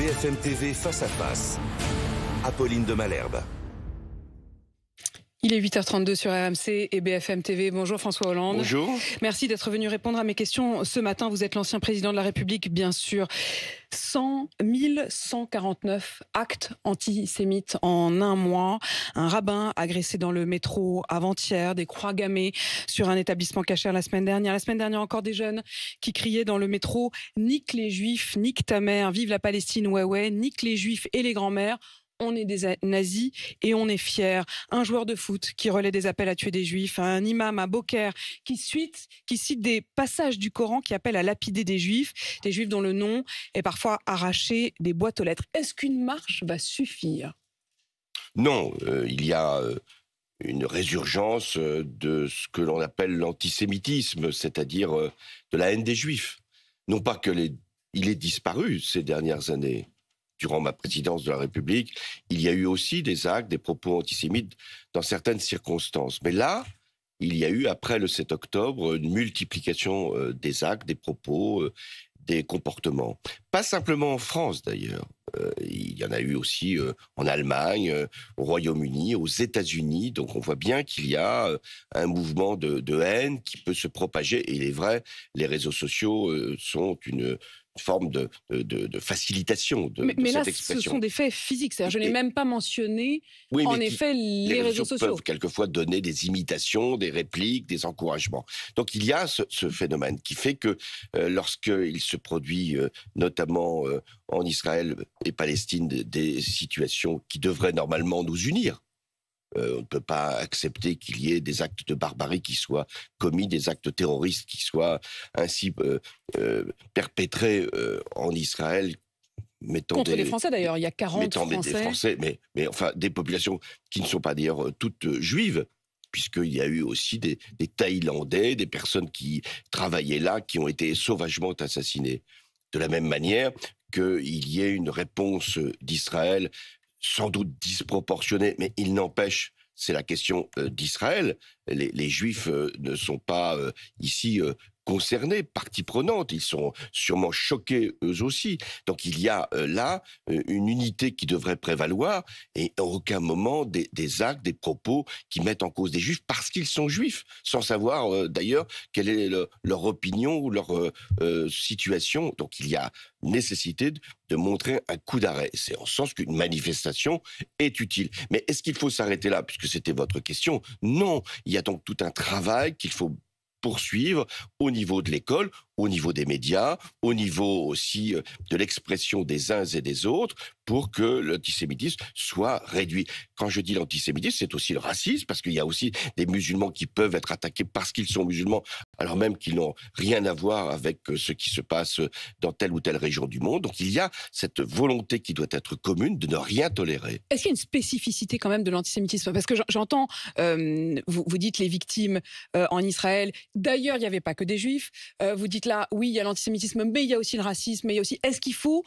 BFM TV face à face. Apolline de Malherbe. Il est 8h32 sur RMC et BFM TV. Bonjour François Hollande. Bonjour. Merci d'être venu répondre à mes questions ce matin. Vous êtes l'ancien président de la République, bien sûr. 1149 actes antisémites en un mois. Un rabbin agressé dans le métro avant-hier, des croix gammées sur un établissement cachère la semaine dernière. La semaine dernière encore des jeunes qui criaient dans le métro « Nique les Juifs, nique ta mère, vive la Palestine, ouais ouais, nique les Juifs et les grands-mères ». On est des nazis et on est fiers. Un joueur de foot qui relaie des appels à tuer des juifs, un imam à Beaucaire qui cite des passages du Coran qui appellent à lapider des juifs dont le nom est parfois arraché des boîtes aux lettres. Est-ce qu'une marche va suffire ? Non, il y a une résurgence de ce que l'on appelle l'antisémitisme, c'est-à-dire de la haine des juifs. Non pas qu'il ait disparu ces dernières années. Durant ma présidence de la République, il y a eu aussi des actes, des propos antisémites dans certaines circonstances. Mais là, il y a eu, après le 7 octobre, une multiplication des actes, des propos, des comportements. Pas simplement en France, d'ailleurs. Il y en a eu aussi en Allemagne, au Royaume-Uni, aux États-Unis. Donc on voit bien qu'il y a un mouvement de haine qui peut se propager. Et il est vrai, les réseaux sociaux sont une forme de facilitation de mais cette là, expression. Ce sont des faits physiques. C'est-à-dire, je n'ai même pas mentionné, en effet, les réseaux sociaux peuvent quelquefois donner des imitations, des répliques, des encouragements. Donc il y a ce phénomène qui fait que lorsqu'il se produit notamment en Israël et Palestine des situations qui devraient normalement nous unir, on ne peut pas accepter qu'il y ait des actes de barbarie qui soient commis, des actes terroristes qui soient ainsi perpétrés en Israël. Contre les Français d'ailleurs, il y a 40 Français. Des Français, mais enfin des populations qui ne sont pas d'ailleurs toutes juives, puisqu'il y a eu aussi des Thaïlandais, des personnes qui travaillaient là, qui ont été sauvagement assassinés. De la même manière qu'il y ait une réponse d'Israël sans doute disproportionnée, mais il n'empêche, c'est la question d'Israël. Les Juifs ne sont pas ici concernés, partie prenante. Ils sont sûrement choqués eux aussi. Donc il y a là une unité qui devrait prévaloir et à aucun moment des actes, des propos qui mettent en cause des Juifs parce qu'ils sont Juifs, sans savoir d'ailleurs quelle est leur opinion ou leur situation. Donc il y a nécessité de montrer un coup d'arrêt. C'est en ce sens qu'une manifestation est utile. Mais est-ce qu'il faut s'arrêter là, puisque c'était votre question ? Non. Il y a donc tout un travail qu'il faut poursuivre au niveau de l'école, au niveau des médias, au niveau aussi de l'expression des uns et des autres, pour que l'antisémitisme soit réduit. Quand je dis l'antisémitisme, c'est aussi le racisme, parce qu'il y a aussi des musulmans qui peuvent être attaqués parce qu'ils sont musulmans, alors même qu'ils n'ont rien à voir avec ce qui se passe dans telle ou telle région du monde. Donc il y a cette volonté qui doit être commune de ne rien tolérer. Est-ce qu'il y a une spécificité quand même de l'antisémitisme ? Parce que j'entends, vous dites les victimes en Israël, d'ailleurs il n'y avait pas que des juifs, vous dites là, oui il y a l'antisémitisme, mais il y a aussi le racisme, mais il y a aussi... Est-ce qu'il faut,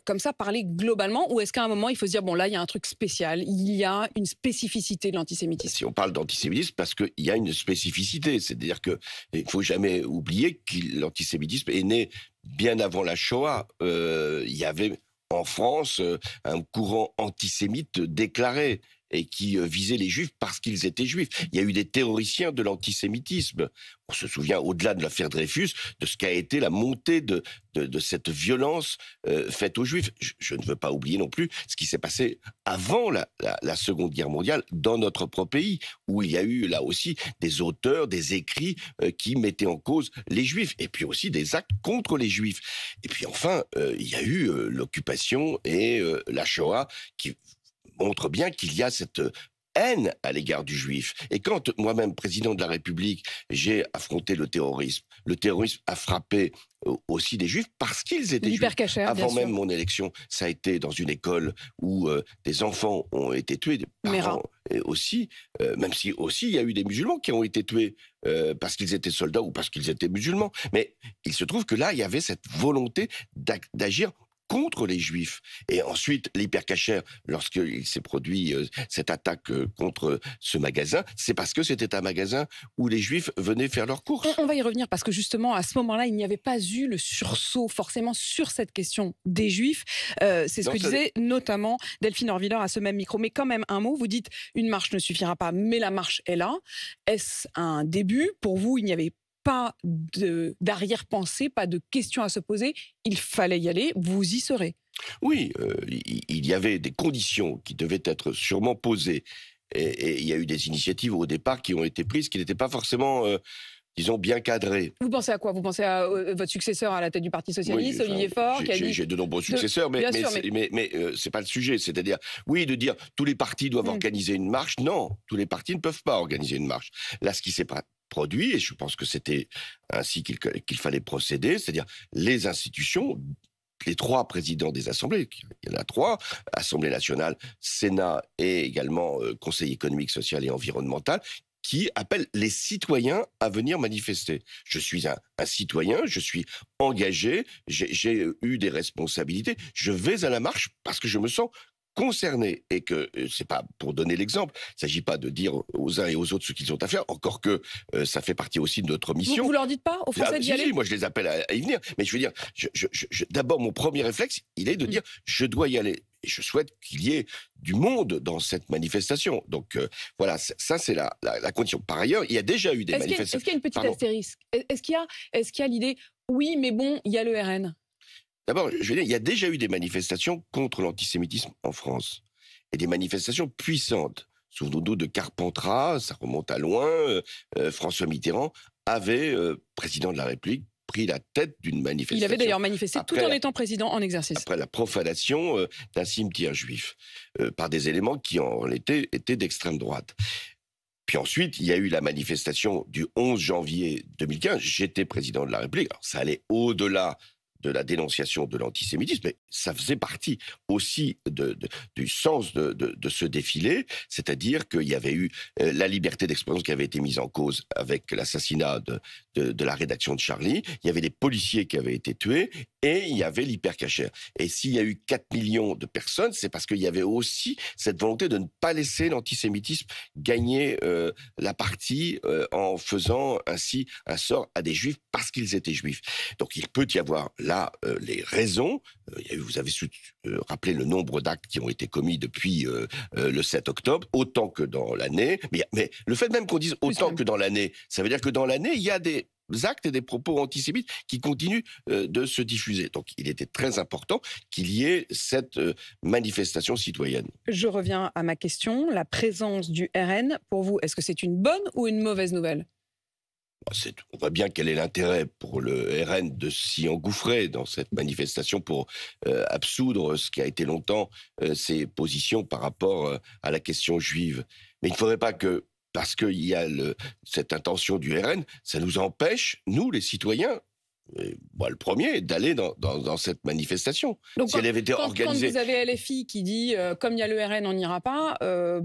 comme ça, parler globalement, ou est-ce qu'à un moment il faut se dire, bon là il y a un truc spécial, il y a une spécificité de l'antisémitisme ? Si on parle d'antisémitisme, parce qu'il y a une spécificité, c'est-à-dire qu'il ne faut jamais oublier que l'antisémitisme est né bien avant la Shoah. Il y avait en France un courant antisémite déclaré et qui visait les juifs parce qu'ils étaient juifs. Il y a eu des théoriciens de l'antisémitisme. On se souvient, au-delà de l'affaire Dreyfus, de ce qu'a été la montée de cette violence faite aux juifs. Je ne veux pas oublier non plus ce qui s'est passé avant la Seconde Guerre mondiale dans notre propre pays, où il y a eu là aussi des auteurs, des écrits qui mettaient en cause les juifs, et puis aussi des actes contre les juifs. Et puis enfin, il y a eu l'occupation et la Shoah qui montre bien qu'il y a cette haine à l'égard du juif. Et quand moi-même, président de la République, j'ai affronté le terrorisme a frappé aussi des juifs parce qu'ils étaient juifs. Avant même mon élection, ça a été dans une école où des enfants ont été tués, des parents aussi, même si aussi il y a eu des musulmans qui ont été tués parce qu'ils étaient soldats ou parce qu'ils étaient musulmans. Mais il se trouve que là, il y avait cette volonté d'agir contre les Juifs. Et ensuite, l'hypercacher, lorsqu'il s'est produit cette attaque contre ce magasin, c'est parce que c'était un magasin où les Juifs venaient faire leurs courses. On va y revenir parce que justement, à ce moment-là, il n'y avait pas eu le sursaut forcément sur cette question des Juifs. C'est ce que disait notamment Delphine Orviller à ce même micro. Mais quand même, un mot, vous dites une marche ne suffira pas, mais la marche est là. Est-ce un début? Pour vous, il n'y avait pas d'arrière-pensée, pas de questions à se poser. Il fallait y aller, vous y serez. Oui, il y avait des conditions qui devaient être sûrement posées. Et il y a eu des initiatives au départ qui ont été prises qui n'étaient pas forcément, disons, bien cadrées. Vous pensez à quoi? Vous pensez à votre successeur à la tête du Parti Socialiste, Oui, Olivier Faure, qui a dit... j'ai de nombreux successeurs, mais c'est pas le sujet. C'est-à-dire, oui, de dire tous les partis doivent organiser une marche. Non, tous les partis ne peuvent pas organiser une marche. Là, ce qui s'est produit, et je pense que c'était ainsi qu'il fallait procéder, c'est-à-dire les institutions, les 3 présidents des assemblées, il y en a 3, Assemblée nationale, Sénat et également Conseil économique, social et environnemental, qui appellent les citoyens à venir manifester. Je suis un citoyen, je suis engagé, j'ai eu des responsabilités, je vais à la marche parce que je me sens concernés et que c'est pas pour donner l'exemple, il s'agit pas de dire aux uns et aux autres ce qu'ils ont à faire, encore que ça fait partie aussi de notre mission. Vous leur dites pas aux Français d'y aller? Si, moi je les appelle à y venir, mais je veux dire, d'abord mon premier réflexe, il est de dire je dois y aller. Et je souhaite qu'il y ait du monde dans cette manifestation. Donc voilà, ça c'est la condition. Par ailleurs, il y a déjà eu des manifestations. Est-ce qu'il y a une petite astérisque? Est-ce qu'il y a l'idée, oui, mais bon, il y a le RN? D'abord, je veux dire, il y a déjà eu des manifestations contre l'antisémitisme en France. Et des manifestations puissantes. Souvenons-nous de Carpentras, ça remonte à loin. François Mitterrand avait, président de la République, pris la tête d'une manifestation. Il avait d'ailleurs manifesté tout en étant président en exercice. Après la profanation d'un cimetière juif, par des éléments qui en réalité étaient d'extrême droite. Puis ensuite, il y a eu la manifestation du 11 janvier 2015. J'étais président de la République. Alors, ça allait au-delà de la dénonciation de l'antisémitisme, mais ça faisait partie aussi du sens de ce défilé, c'est-à-dire qu'il y avait eu la liberté d'expression qui avait été mise en cause avec l'assassinat de la rédaction de Charlie, il y avait des policiers qui avaient été tués, et il y avait l'hypercacher. Et s'il y a eu 4 millions de personnes, c'est parce qu'il y avait aussi cette volonté de ne pas laisser l'antisémitisme gagner la partie en faisant ainsi un sort à des juifs parce qu'ils étaient juifs. Donc il peut y avoir là les raisons. Vous avez rappelé le nombre d'actes qui ont été commis depuis le 7 octobre, autant que dans l'année. Mais le fait même qu'on dise autant que dans l'année, ça veut dire que dans l'année, il y a des actes et des propos antisémites qui continuent de se diffuser. Donc il était très important qu'il y ait cette manifestation citoyenne. Je reviens à ma question. La présence du RN, pour vous, est-ce que c'est une bonne ou une mauvaise nouvelle ? On voit bien quel est l'intérêt pour le RN de s'y engouffrer dans cette manifestation pour absoudre ce qui a été longtemps ses positions par rapport à la question juive. Mais il ne faudrait pas que, parce qu'il y a cette intention du RN, ça nous empêche, nous les citoyens, moi le premier, d'aller dans cette manifestation. Donc si elle avait été organisée... Quand vous avez LFI qui dit comme il y a le RN, on n'ira pas,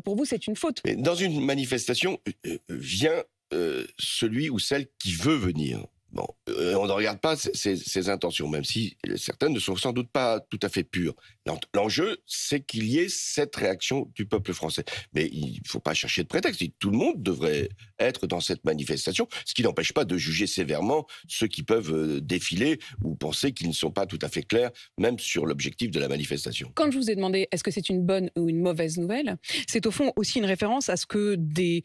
pour vous c'est une faute. Mais dans une manifestation, vient celui ou celle qui veut venir. Bon, on ne regarde pas ses intentions, même si certaines ne sont sans doute pas tout à fait pures. L'enjeu, c'est qu'il y ait cette réaction du peuple français. Mais il ne faut pas chercher de prétexte. Tout le monde devrait être dans cette manifestation, ce qui n'empêche pas de juger sévèrement ceux qui peuvent défiler ou penser qu'ils ne sont pas tout à fait clairs, même sur l'objectif de la manifestation. Quand je vous ai demandé est-ce que c'est une bonne ou une mauvaise nouvelle, c'est au fond aussi une référence à ce que des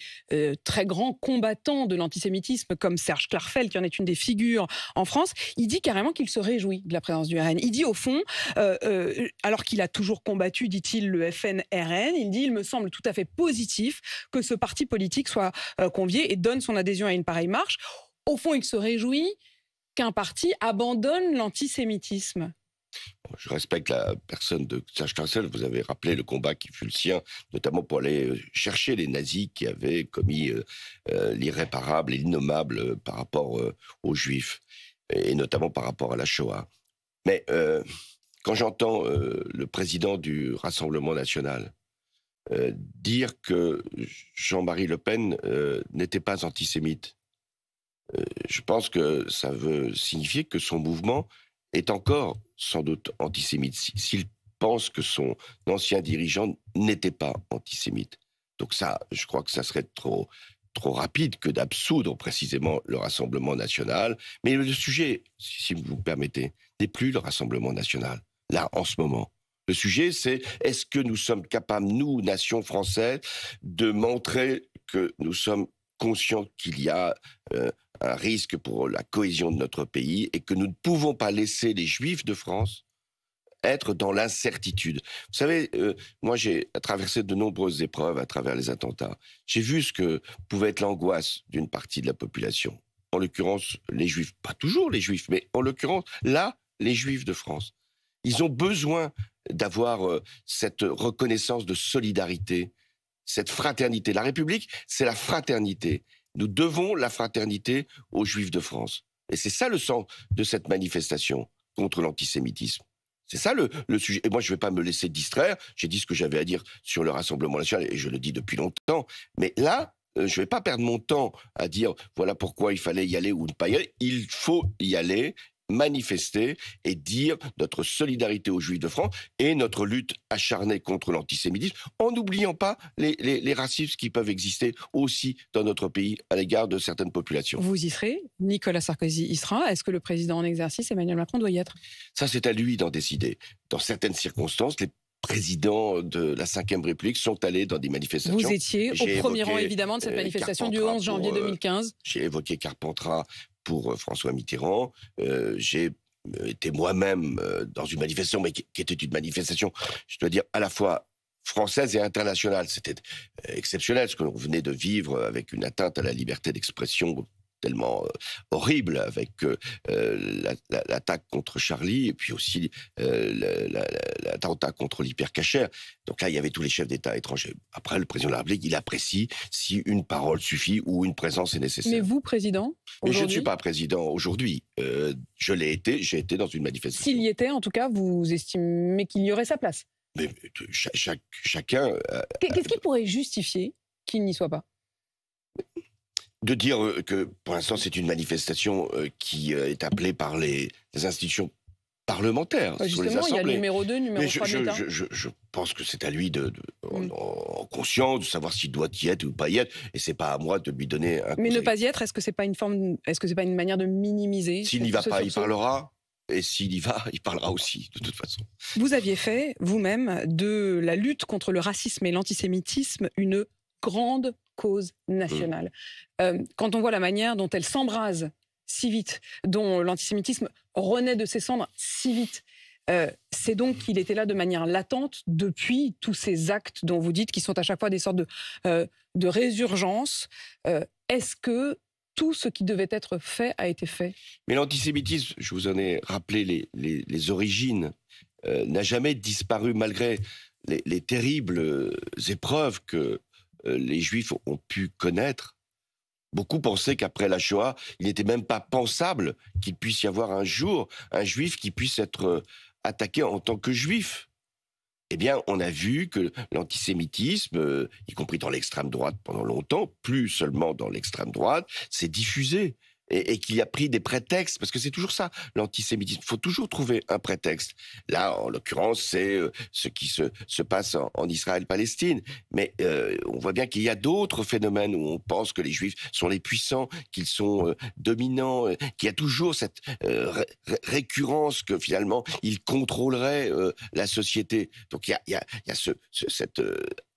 très grands combattants de l'antisémitisme, comme Serge Klarfeld, qui en est une des figures en France, il dit carrément qu'il se réjouit de la présence du RN. Il dit au fond, alors qu'il a toujours combattu, dit-il, le FN-RN, il dit « il me semble tout à fait positif que ce parti politique soit convié et donne son adhésion à une pareille marche ». Au fond, il se réjouit qu'un parti abandonne l'antisémitisme. Je respecte la personne de Serge Klarfeld. Vous avez rappelé le combat qui fut le sien, notamment pour aller chercher les nazis qui avaient commis l'irréparable et l'innommable par rapport aux Juifs, et notamment par rapport à la Shoah. Mais quand j'entends le président du Rassemblement national dire que Jean-Marie Le Pen n'était pas antisémite, je pense que ça veut signifier que son mouvement est encore sans doute antisémite, s'il pense que son ancien dirigeant n'était pas antisémite. Donc ça, je crois que ça serait trop rapide que d'absoudre précisément le Rassemblement national. Mais le sujet, si vous me permettez, n'est plus le Rassemblement national, là, en ce moment. Le sujet, c'est est-ce que nous sommes capables, nous, nation française, de montrer que nous sommes conscients qu'il y a un risque pour la cohésion de notre pays et que nous ne pouvons pas laisser les Juifs de France être dans l'incertitude. Vous savez, moi j'ai traversé de nombreuses épreuves à travers les attentats. J'ai vu ce que pouvait être l'angoisse d'une partie de la population. En l'occurrence, les Juifs. Pas toujours les Juifs, mais en l'occurrence, là, les Juifs de France. Ils ont besoin d'avoir cette reconnaissance de solidarité, cette fraternité. La République, c'est la fraternité. Nous devons la fraternité aux Juifs de France. Et c'est ça le sens de cette manifestation contre l'antisémitisme. C'est ça le sujet. Et moi, je ne vais pas me laisser distraire. J'ai dit ce que j'avais à dire sur le Rassemblement national, et je le dis depuis longtemps. Mais là, je ne vais pas perdre mon temps à dire voilà pourquoi il fallait y aller ou ne pas y aller. Il faut y aller, manifester et dire notre solidarité aux Juifs de France et notre lutte acharnée contre l'antisémitisme, en n'oubliant pas les racismes qui peuvent exister aussi dans notre pays à l'égard de certaines populations. Vous y serez, Nicolas Sarkozy y sera. Est-ce que le président en exercice, Emmanuel Macron, doit y être? Ça, c'est à lui d'en décider. Dans certaines circonstances, les présidents de la Ve République sont allés dans des manifestations. Vous étiez au premier rang, évidemment, de cette manifestation du 11 janvier 2015. J'ai évoqué Carpentras pour François Mitterrand. J'ai été moi-même dans une manifestation, mais qui était une manifestation, je dois dire, à la fois française et internationale. C'était exceptionnel ce que l'on venait de vivre avec une atteinte à la liberté d'expression tellement horrible, avec l'attaque contre Charlie et puis aussi l'attentat contre l'hypercacher. Donc là, il y avait tous les chefs d'État étrangers. Après, le président de la République, il apprécie si une parole suffit ou une présence est nécessaire. Mais vous, président, mais je ne suis pas président aujourd'hui. Je l'ai été, j'ai été dans une manifestation. S'il y était, en tout cas, vous estimez qu'il y aurait sa place? Mais chacun... Qu'est-ce qui pourrait justifier qu'il n'y soit pas? De dire que, pour l'instant, c'est une manifestation qui est appelée par les institutions parlementaires. Justement, il y a le numéro 2, numéro 3 de l'État. Je pense que c'est à lui, en conscience, de savoir s'il doit y être ou pas y être, et c'est pas à moi de lui donner un conseil. Mais ne pas y être, est-ce que c'est pas une manière de minimiser? S'il n'y va pas, il parlera. Et s'il y va, il parlera aussi, de toute façon. Vous aviez fait, vous-même, de la lutte contre le racisme et l'antisémitisme une grande cause nationale. Quand on voit la manière dont elle s'embrase si vite, dont l'antisémitisme renaît de ses cendres si vite, c'est donc qu'il était là de manière latente depuis tous ces actes dont vous dites qui sont à chaque fois des sortes de résurgence. Est-ce que tout ce qui devait être fait a été fait? Mais l'antisémitisme, je vous en ai rappelé les origines, n'a jamais disparu malgré les terribles épreuves que les Juifs ont pu connaître. Beaucoup pensaient qu'après la Shoah, il n'était même pas pensable qu'il puisse y avoir un jour un Juif qui puisse être attaqué en tant que Juif. Eh bien, on a vu que l'antisémitisme, y compris dans l'extrême droite pendant longtemps, plus seulement dans l'extrême droite, s'est diffusé. Et qu'il a pris des prétextes, parce que c'est toujours ça, l'antisémitisme. Il faut toujours trouver un prétexte. Là, en l'occurrence, c'est ce qui se passe en Israël-Palestine. Mais on voit bien qu'il y a d'autres phénomènes où on pense que les Juifs sont les puissants, qu'ils sont dominants, qu'il y a toujours cette récurrence que finalement, ils contrôleraient la société. Donc il y a cette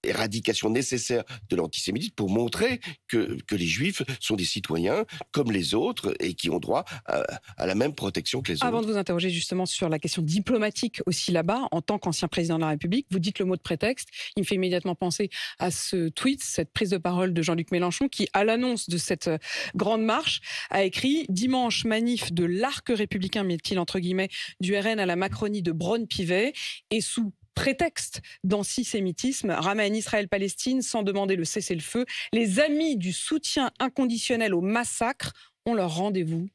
éradication nécessaire de l'antisémitisme pour montrer que les Juifs sont des citoyens comme les autres et qui ont droit à la même protection que les autres. Avant de vous interroger justement sur la question diplomatique aussi là-bas, en tant qu'ancien président de la République, vous dites le mot de prétexte. Il me fait immédiatement penser à ce tweet, cette prise de parole de Jean-Luc Mélenchon qui, à l'annonce de cette grande marche, a écrit « Dimanche, manif de l'arc républicain, met-il entre guillemets, du RN à la Macronie de Braun-Pivet et sous prétexte d'antisémitisme, ramène Israël-Palestine sans demander le cessez-le-feu. Les amis du soutien inconditionnel au massacre ont leur rendez-vous. »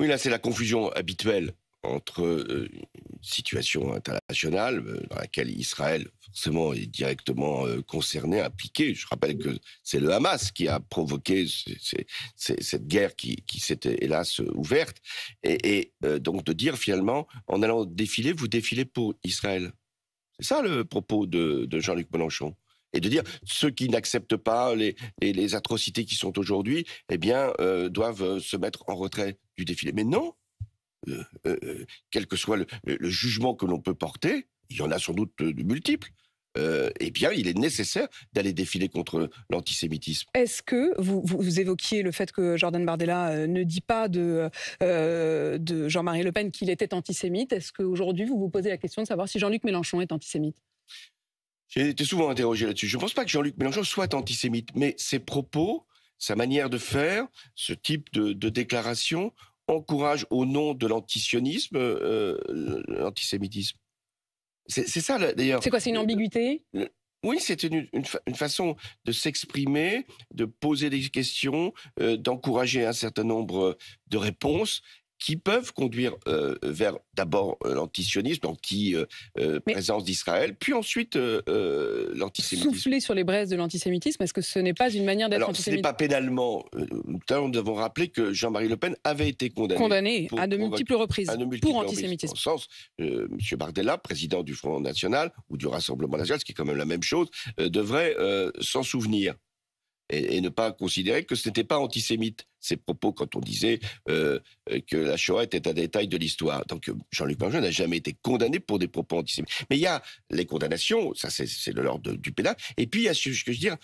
Oui, là, c'est la confusion habituelle entre une situation internationale dans laquelle Israël forcément est directement concerné, impliqué. Je rappelle que c'est le Hamas qui a provoqué cette guerre qui s'était hélas ouverte. Donc de dire finalement, en allant défiler, vous défilez pour Israël. C'est ça le propos de Jean-Luc Mélenchon. Et de dire, ceux qui n'acceptent pas les atrocités qui sont aujourd'hui, eh bien, doivent se mettre en retrait du défilé. Mais non, quel que soit le jugement que l'on peut porter, il y en a sans doute de multiples, eh bien, il est nécessaire d'aller défiler contre l'antisémitisme. Est-ce que vous évoquiez le fait que Jordan Bardella ne dit pas de Jean-Marie Le Pen qu'il était antisémite? Est-ce qu'aujourd'hui, vous vous posez la question de savoir si Jean-Luc Mélenchon est antisémite? J'ai été souvent interrogé là-dessus. Je ne pense pas que Jean-Luc Mélenchon soit antisémite, mais ses propos, sa manière de faire, ce type de déclaration encourage au nom de l'antisionisme l'antisémitisme. C'est ça, d'ailleurs. C'est quoi, c'est une ambiguïté? Oui, c'est une façon de s'exprimer, de poser des questions, d'encourager un certain nombre de réponses qui peuvent conduire vers d'abord l'antisionisme, l'anti-présence d'Israël, puis ensuite l'antisémitisme. Souffler sur les braises de l'antisémitisme, est-ce que ce n'est pas une manière d'être antisémite? Ce n'est pas pénalement. Tout à l'heure, nous avons rappelé que Jean-Marie Le Pen avait été condamné à de multiples reprises pour antisémitisme. En ce sens, M. Bardella, président du Front National, ou du Rassemblement National, ce qui est quand même la même chose, devrait s'en souvenir. Et ne pas considérer que ce n'était pas antisémite, ces propos, quand on disait que la Shoah était un détail de l'histoire. Donc Jean-Luc Mélenchon n'a jamais été condamné pour des propos antisémites. Mais il y a les condamnations, ça c'est de l'ordre du pénal, et puis il y a, ce que je veux dire,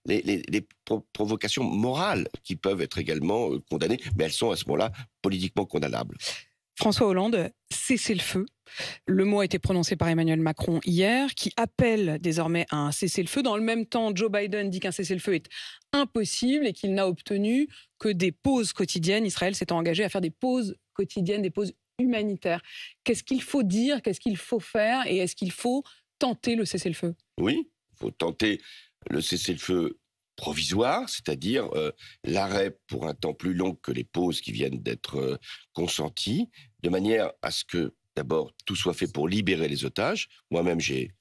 les provocations morales qui peuvent être également condamnées, mais elles sont à ce moment-là politiquement condamnables. François Hollande, cessez-le-feu. Le mot a été prononcé par Emmanuel Macron hier, qui appelle désormais à un cessez-le-feu. Dans le même temps, Joe Biden dit qu'un cessez-le-feu est impossible et qu'il n'a obtenu que des pauses quotidiennes. Israël s'est engagé à faire des pauses quotidiennes, des pauses humanitaires. Qu'est-ce qu'il faut dire? Qu'est-ce qu'il faut faire? Et est-ce qu'il faut tenter le cessez-le-feu? Oui, il faut tenter le cessez-le-feu provisoire, c'est-à-dire l'arrêt pour un temps plus long que les pauses qui viennent d'être consenties, de manière à ce que, d'abord, tout soit fait pour libérer les otages. Moi-même, j'ai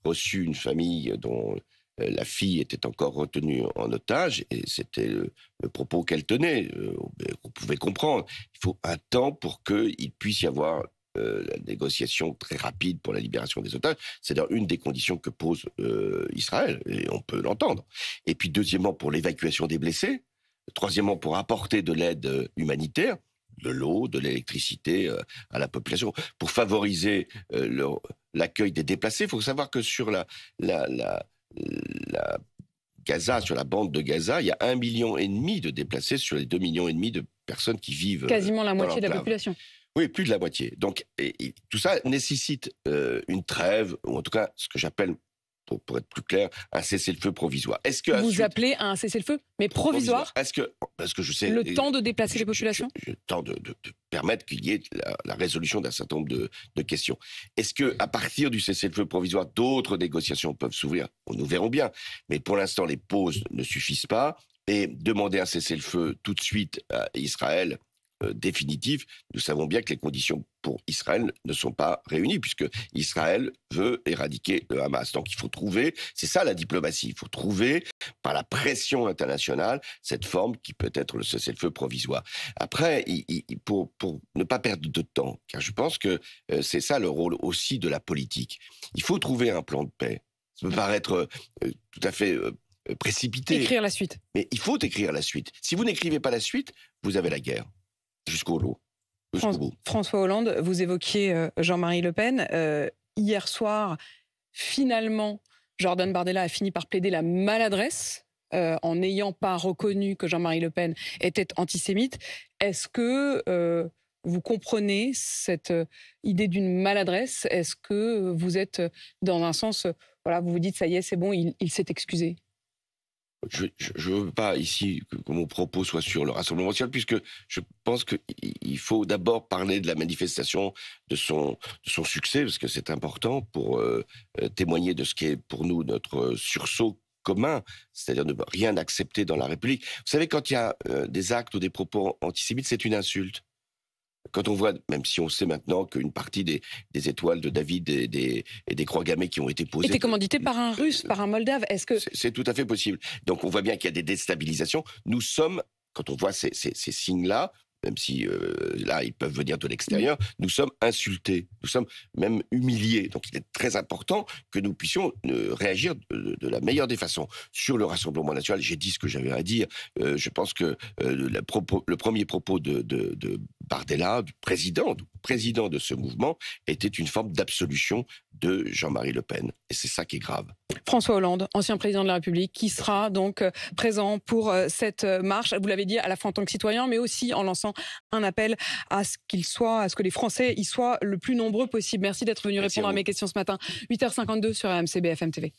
reçu une famille dont la fille était encore retenue en otage, et c'était le propos qu'elle tenait. Vous pouvez comprendre. Il faut un temps pour qu'il puisse y avoir la négociation très rapide pour la libération des otages. C'est d'ailleurs une des conditions que pose Israël, et on peut l'entendre. Et puis, deuxièmement, pour l'évacuation des blessés. Troisièmement, pour apporter de l'aide humanitaire, de l'eau, de l'électricité à la population, pour favoriser l'accueil des déplacés. Il faut savoir que sur la Gaza, sur la bande de Gaza, il y a 1,5 million de déplacés sur les 2,5 millions de personnes qui vivent. Quasiment la moitié de la population. Oui, plus de la moitié. Donc, et tout ça nécessite une trêve, ou en tout cas, ce que j'appelle, pour être plus clair, un cessez-le-feu provisoire. Est-ce que vous appelez à un cessez-le-feu, mais provisoire? Parce que je sais... Le temps de déplacer les populations? Le temps de permettre qu'il y ait la résolution d'un certain nombre de questions. Est-ce qu'à partir du cessez-le-feu provisoire, d'autres négociations peuvent s'ouvrir? Nous verrons bien. Mais pour l'instant, les pauses ne suffisent pas. Et demander un cessez-le-feu tout de suite à Israël, définitif, nous savons bien que les conditions pour Israël ne sont pas réunies, puisque Israël veut éradiquer le Hamas. Donc il faut trouver, c'est ça la diplomatie, il faut trouver, par la pression internationale, cette forme qui peut être le cessez-le-feu provisoire. Après, pour ne pas perdre de temps, car je pense que c'est ça le rôle aussi de la politique, il faut trouver un plan de paix. Ça peut paraître tout à fait précipité. Écrire la suite. Mais il faut écrire la suite. Si vous n'écrivez pas la suite, vous avez la guerre. Jusqu'au bout. François Hollande, vous évoquiez Jean-Marie Le Pen. Hier soir, finalement, Jordan Bardella a fini par plaider la maladresse en n'ayant pas reconnu que Jean-Marie Le Pen était antisémite. Est-ce que vous comprenez cette idée d'une maladresse? Est-ce que vous êtes dans un sens, voilà, vous vous dites, ça y est, c'est bon, il s'est excusé? Je ne veux pas ici que mon propos soit sur le Rassemblement national, puisque je pense qu'il faut d'abord parler de la manifestation de son succès, parce que c'est important pour témoigner de ce qui est pour nous notre sursaut commun, c'est-à-dire ne rien accepter dans la République. Vous savez, quand il y a des actes ou des propos antisémites, c'est une insulte. Quand on voit, même si on sait maintenant qu'une partie des étoiles de David et des croix gammées qui ont été posées... Était commandité par un Russe, par un Moldave. Est-ce que... C'est tout à fait possible. Donc on voit bien qu'il y a des déstabilisations. Nous sommes, quand on voit ces signes-là, même si là, ils peuvent venir de l'extérieur, nous sommes insultés, nous sommes même humiliés. Donc il est très important que nous puissions réagir de la meilleure des façons. Sur le Rassemblement national, j'ai dit ce que j'avais à dire. Je pense que le premier propos de Bardella, du président de ce mouvement, était une forme d'absolution de Jean-Marie Le Pen. Et c'est ça qui est grave. François Hollande, ancien président de la République, qui sera donc présent pour cette marche, vous l'avez dit, à la fois en tant que citoyen, mais aussi en lançant un appel à ce que les Français y soient le plus nombreux possible. Merci d'être venu répondre à mes questions ce matin. 8h52 sur RMC BFM TV.